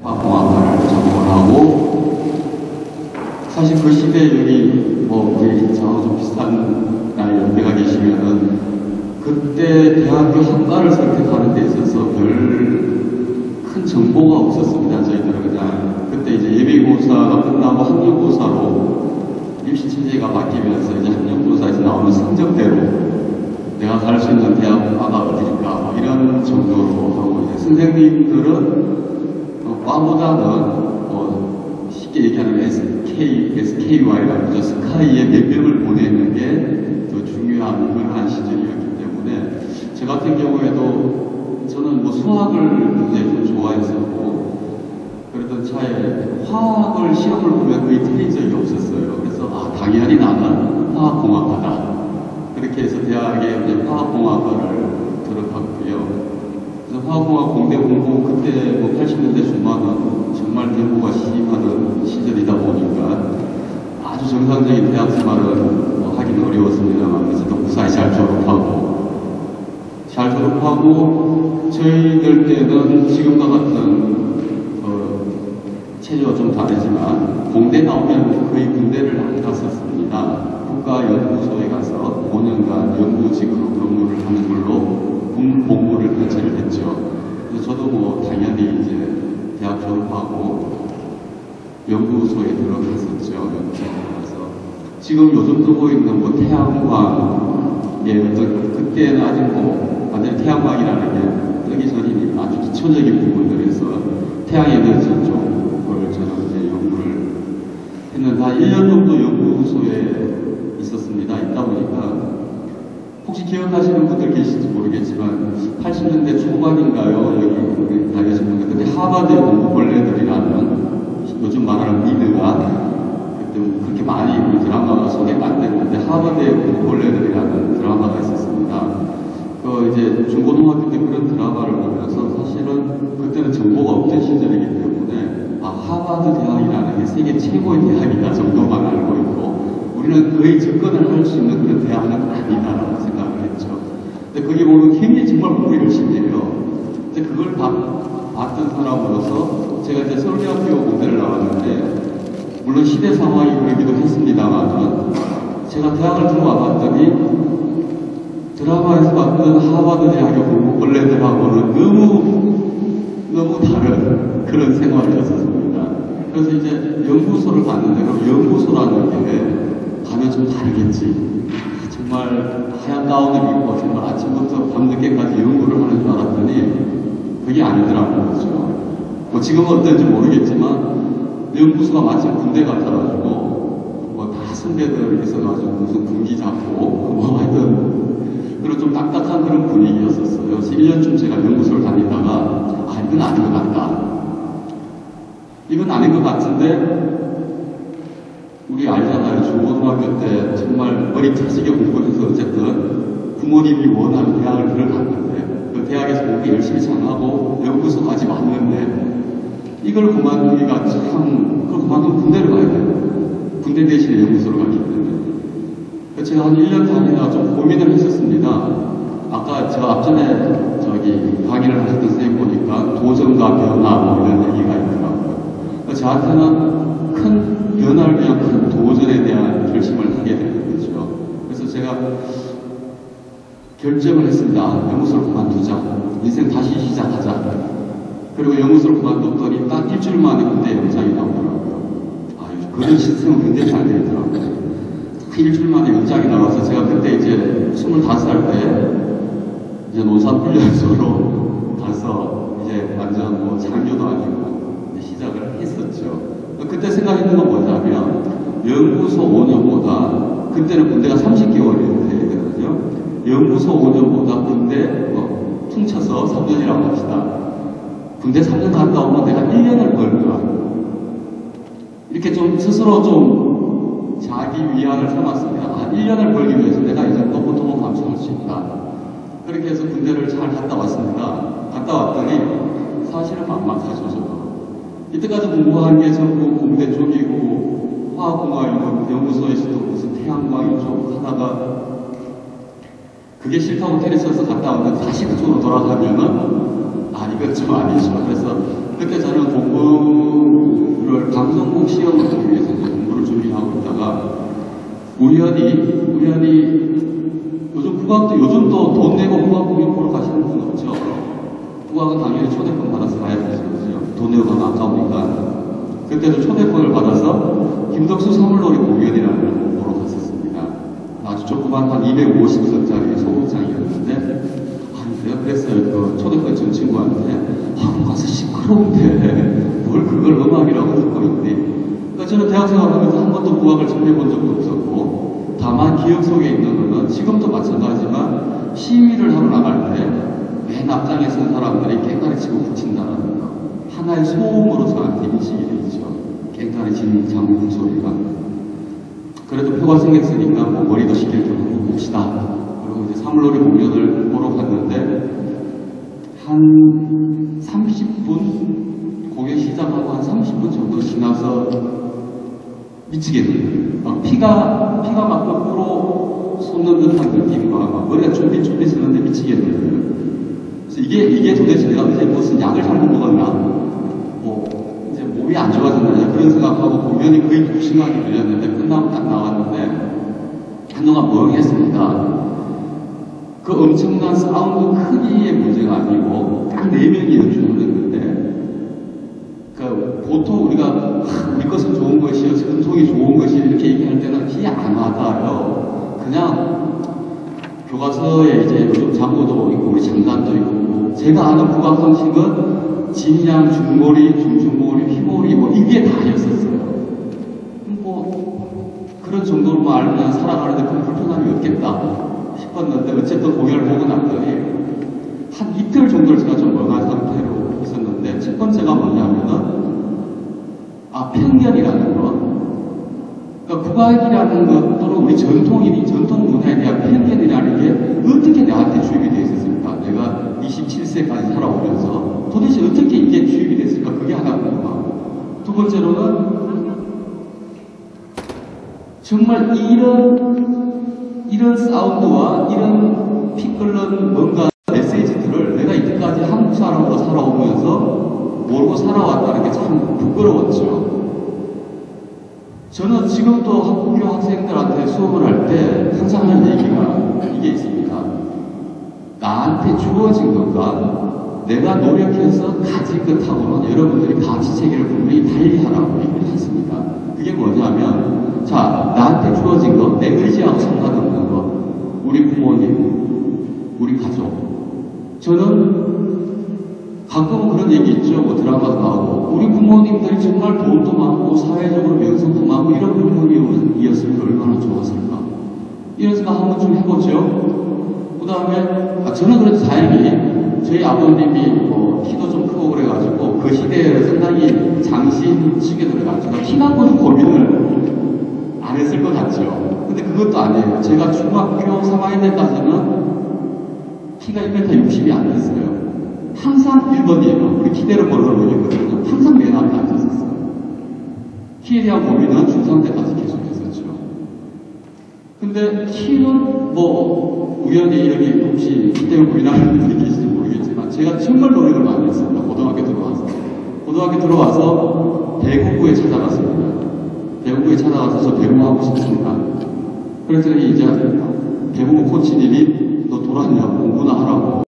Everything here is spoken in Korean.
화공학과를 전공을 하고, 사실 그 시대에 여기 우리 저하고 좀 비슷한 나이 연배가 계시면은 그때 대학교 학과를 선택하는 데 있어서 별 큰 정보가 없었습니다. 저희들은 그냥 그때 이제 예비고사가 끝나고 학력고사로 입시체제가 바뀌면서 이제 학력고사에서 나오는 성적대로 내가 갈 수 있는 대학과가 어디일까 이런 정도로 하고, 이제 선생님들은 과보다는 쉽게 얘기하는 SKY라고 하죠. 스카이에 몇 명을 보내는 게 더 중요한 그러한 시절이었기 때문에, 저 같은 경우에도 저는 수학을 굉장히 좀 좋아했었고, 그러던 차에 화학을 시험을 보면 거의 틀린 적이 없었어요. 그래서 당연히 나는 화학공학과다. 그렇게 해서 대학에 이제 화학공학과를 들어갔고요. 그래서 화학공학 공대 공부, 그때 80년대 중반은 정말 연구가 심하던 시절이다 보니까 아주 정상적인 대학 생활은 하기는 어려웠습니다만, 그래도 무사히 잘 졸업하고 저희들 때는 지금과 같은 체제와 좀 다르지만 공대 나오면 거의 군대를 안 갔었습니다. 국가연구소에 가서 5년간 연구직으로 근무를 하는 걸로 복무를 편차를 했죠. 그래서 저도 당연히 이제 대학 졸업하고 연구소에 들어갔었죠. 연구소에 들어가서 지금 요즘 뜨고 있는 태양광의 그때는 아직 완전 태양광이라는 게 뜨기 전이니 아주 기초적인 부분들에서 태양에너지 쪽을 저는 이제 연구를 했는데 한 1년 정도 연구소에 있었습니다. 있다 보니까 혹시 기억하시는 분들 계실지 모르겠지만 80년대 초반인가요? 여기 다 계신 분들, 그때 하버드 공부벌레들이라는 요즘 말하는 미드가 그때 그렇게 많이 드라마가 소개가 안 됐는데 하버드의 공부벌레들이라는 드라마가 있었습니다. 이제 중고등학교 때 그런 드라마를 보면서 사실은 그때는 정보가 없던 시절이기 때문에 하버드 대학이라는 게 세계 최고의 대학이다 정도만 알고 있고, 우리는 거의 접근을 할 수 있는 그런 대학은 아니다라고 생각을 했죠. 근데 거기 보면 굉장히 정말 공부 열심히 해요. 근데 그걸 봤던 사람으로서 제가 이제 서울대학교 공대를 나왔는데, 물론 시대 상황이 그러기도 했습니다만 제가 대학을 들어와 봤더니 드라마에서 봤던 하버드 대학의 공부벌레들하고는 너무 다른 그런 생활이었습니다. 그래서 이제 연구소를 갔는데, 그럼 연구소라는 게 가면 좀 다르겠지. 정말 하얀 가운을 입고 정말 아침부터 밤늦게까지 연구를 하는 줄 알았더니 그게 아니더라고요. 그렇죠? 지금은 어떤지 모르겠지만 연구소가 마치 군대 같아가지고 다 선배들 있어가지고 무슨 군기 잡고 하여튼 그리고 좀 딱딱한 그런 분위기였었어요. 그래서 1년쯤 제가 연구소를 다니다가 이건 아닌 것 같다. 이건 아닌 것 같은데 우리 알잖아요. 중고등학교 때 정말 머리 터지게 공부해서 어쨌든 부모님이 원하는 대학을 들어갔는데 그 대학에서 공부 열심히 잘하고 연구소까지 왔는데 이걸 그만두기가 참, 그걸 그만두면 군대를 가야 돼요. 군대 대신에 연구소를 갔기 때문에. 제가 한 1년 다니다가 좀 고민을 했었습니다. 아까 저 앞전에 강의를 하셨던 선생님 보니까 도전과 변화 이런 얘기가 있더라고요. 저한테는 큰 변화를 위한 큰 도전에 대한 결심을 하게 되는 거죠. 그래서 제가 결정을 했습니다. 연구소를 그만두자. 인생 다시 시작하자. 그리고 연구소를 그만뒀더니 딱 일주일 만에 군대 연장이 나오더라고요. 그런 시스템은 굉장히 잘 되더라고요. 일주일 만에 연장이 나와서 제가 그때 이제 25살 때 이제 논산훈련소로 가서 이제 완전 장교도 아니고 시작을 했었죠. 그때 생각했던 건 뭐냐면 연구소 5년보다 그때는 군대가 30개월이 되거든요. 연구소 5년보다 군대 퉁쳐서 3년이라고 합시다. 군대 3년 갔다 오면 내가 1년을 벌까. 이렇게 좀 스스로 좀 자기 위안을 삼았습니다. 1년을 벌기 위해서 내가 이 정도 고통을 감수할 수 있다. 그렇게 해서 군대를 잘 갔다 왔습니다. 갔다 왔더니 사실은 막막하죠. 이때까지 공부한 게 전부 공대 쪽이고 화학공학 연구소에서도 무슨 태양광 이쪽 하다가 그게 싫다고 테레스에서 갔다 왔는데 다시 다시 그쪽으로 돌아가면은 이건 좀 아니죠. 그래서 그때 저는 공부를 방송국 시험을 하기 위해서 이제 공부를 준비하고 있다가 우연히 요즘도 돈 내고 국악국 보러 가시는 분 없죠. 국악은 당연히 초대권 받아서 가야 되죠. 돈 내고 가면 아까우니까. 그때도 초대권을 받아서 김덕수 서물놀이 공연이라는 걸 보러 갔었습니다. 아주 조그만 한 250석짜리 소극장이었는데 내가 그랬어요. 그 초대권 준 친구한테 가서 시끄러운데 뭘 그걸 음악이라고 듣고 있니? 그러니까 저는 대학생활 하면서 한 번도 국악을 접해본 적도 없었고 다만 기억 속에 있는 거는 지금도 마찬가지지만 시위를 하러 나갈 때 맨 앞장에 선 사람들이 깽가리 치고 붙인다는 거 하나의 소음으로 저한테 인식이 되죠. 깽가리 치는 장구 소리가. 그래도 표가 생겼으니까 뭐 머리도 식힐 좀 한번 봅시다. 그리고 이제 사물놀이 공연을 보러 갔는데 한 30분 공연 시작하고 한 30분 정도 지나서 미치겠네요. 피가 막 거꾸로 솟는 듯한 느낌과 막 머리가 쫄깃쫄깃 쓰는데 미치겠네요. 그래서 이게 도대체 내가 이제 무슨 약을 잘못 먹었나? 뭐 이제 몸이 안 좋아졌나? 그런 생각하고 공연이 거의 2시간이 걸렸는데 끝나고 딱 나왔는데 한동안 멍했습니다. 그 엄청난 사운드 크기의 문제가 아니고 딱 4명이 연주하는 건데 보통 우리가 우리 것은 좋은 것이요 전통이 좋은 것이 이렇게 얘기할 때는 기 안 와닿아요. 그냥 교과서에 이제 요즘 장구도 있고 우리 장단도 있고 제가 아는 국악 형식은 진양, 중몰이, 중중몰이, 휘몰이 뭐 이게 다였었어요. 뭐 그런 정도로만 알면 살아가는데 큰 불편함이 없겠다 싶었는데 어쨌든 공연을 보고 났더니 한 이틀 정도를 제가 좀 멍한 상태로 있었는데 첫 번째가 뭐냐면은 편견이라는 것. 그러니까 국악이라는 것 또는 우리 전통 문화에 대한 편견이라는 게 어떻게 나한테 주입이 되어 있었을까? 내가 27세까지 살아오면서 도대체 어떻게 이게 주입이 됐을까? 그게 하나고요. 두 번째로는 정말 이런 사운드와 이런 피 끓는 뭔가 메시지들을 내가 이때까지 한국 사람으로 살아오면서 모르고 살아왔다는 게 참 부끄러웠죠. 저는 지금도 학교 학생들한테 수업을 할 때 항상 하는 얘기가 이게 있습니다. 나한테 주어진 것과 내가 노력해서 가진 것하고는 여러분들이 가치체계를 분명히 달리하라고 얘기를 했습니다. 그게 뭐냐면 나한테 주어진 것, 내 의지하고 상관없는 것, 우리 부모님, 우리 가족. 저는 가끔은 그런 얘기 있죠. 뭐 드라마도 나오고 우리 부모님들이 정말 돈도 많고 사회적으로 명성도 많고 이런 부모님이었으면 얼마나 좋았을까 이런 생각 한 번쯤 해보죠. 그 다음에 저는 그래도 다행히 저희 아버님이 뭐 키도 좀 크고 그래가지고 그 시대에 상당히 장신치게 들어가지고 키가 큰 고민을 안 했을 것 같죠. 근데 그것도 아니에요. 제가 중학교 3학년 때까지는 키가 1m 60이 안 됐어요. 항상 1번이에요. 우리 키대로 걸어놓으니거든요. 항상 맨 앞에 앉았었어요. 키에 대한 고민은 중3 때까지 계속 했었죠. 근데 키는 뭐 우연히 여기 혹시 키 때문에 고민하는 분이 계실지 모르겠지만 제가 정말 노력을 많이 했습니다. 고등학교 들어와서 배구부에 찾아갔습니다. 배구부에 찾아가서 저 배구하고 싶습니다. 그랬더니 이제 배구부 코치님이 너 돌았냐고 공부나 하라고